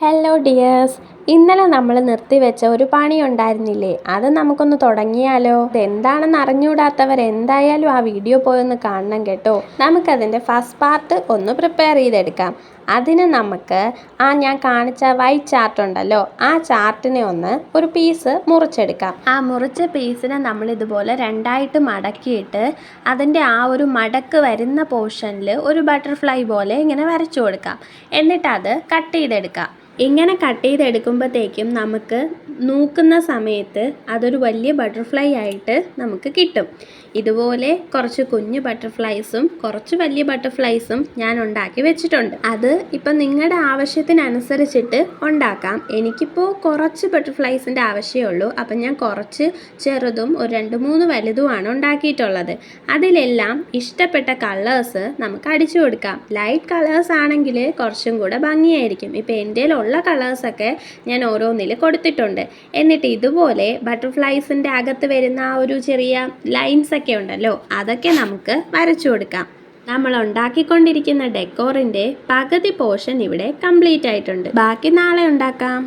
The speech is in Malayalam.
ഹലോ ഡിയേഴ്സ്, ഇന്നലെ നമ്മൾ നിർത്തിവെച്ച ഒരു പണി ഉണ്ടായിരുന്നില്ലേ? അത് നമുക്കൊന്ന് തുടങ്ങിയാലോ? ഇതെന്താണെന്ന് അറിഞ്ഞുകൂടാത്തവർ എന്തായാലും ആ വീഡിയോ പോയൊന്ന് കാണണം കേട്ടോ. നമുക്കതിൻ്റെ ഫസ്റ്റ് പാർട്ട് ഒന്ന് പ്രിപ്പയർ ചെയ്തെടുക്കാം. അതിന് നമുക്ക് ഞാൻ കാണിച്ച വൈറ്റ് ചാർട്ട് ഉണ്ടല്ലോ, ആ ചാർട്ടിനെ ഒരു പീസ് മുറിച്ചെടുക്കാം. ആ മുറിച്ച പീസിനെ നമ്മൾ ഇതുപോലെ രണ്ടായിട്ട് മടക്കിയിട്ട് അതിൻ്റെ ആ ഒരു മടക്ക് വരുന്ന പോർഷനിൽ ഒരു ബട്ടർഫ്ലൈ പോലെ ഇങ്ങനെ വരച്ചു കൊടുക്കാം. എന്നിട്ട് അത് കട്ട് ചെയ്തെടുക്കാം. ഇങ്ങനെ കട്ട് ചെയ്തെടുക്കുമ്പോഴത്തേക്കും നമുക്ക് നോക്കുന്ന സമയത്ത് അതൊരു വലിയ ബട്ടർഫ്ലൈ ആയിട്ട് നമുക്ക് കിട്ടും. ഇതുപോലെ കുറച്ച് കുഞ്ഞു ബട്ടർഫ്ലൈസും കുറച്ച് വലിയ ബട്ടർഫ്ലൈസും ഞാൻ ഉണ്ടാക്കി വെച്ചിട്ടുണ്ട്. അത് ഇപ്പം നിങ്ങളുടെ ആവശ്യത്തിനനുസരിച്ചിട്ട് ഉണ്ടാക്കാം. എനിക്കിപ്പോൾ കുറച്ച് ബട്ടർഫ്ലൈസിൻ്റെ ആവശ്യമുള്ളൂ. അപ്പം ഞാൻ കുറച്ച് ചെറുതും ഒരു 2-3 വലുതുമാണ് ഉണ്ടാക്കിയിട്ടുള്ളത്. അതിലെല്ലാം ഇഷ്ടപ്പെട്ട കളേഴ്സ് നമുക്ക് അടിച്ചു കൊടുക്കാം. ലൈറ്റ് കളേഴ്സ് ആണെങ്കിൽ കുറച്ചും കൂടെ ഭംഗിയായിരിക്കും. ഇപ്പം എൻ്റെ ഉള്ള കളേഴ്സൊക്കെ ഞാൻ ഓരോന്നിൽ കൊടുത്തിട്ടുണ്ട്. എന്നിട്ട് ഇതുപോലെ ബട്ടർഫ്ലൈസിൻ്റെ അകത്ത് വരുന്ന ആ ഒരു ചെറിയ ലൈൻസ് ഒക്കെ ഉണ്ടല്ലോ, അതൊക്കെ നമുക്ക് വരച്ചു കൊടുക്കാം. നമ്മൾ ഉണ്ടാക്കിക്കൊണ്ടിരിക്കുന്ന ഡെക്കോറിൻ്റെ പകുതി പോർഷൻ ഇവിടെ കംപ്ലീറ്റ് ആയിട്ടുണ്ട്. ബാക്കി നാളെ ഉണ്ടാക്കാം.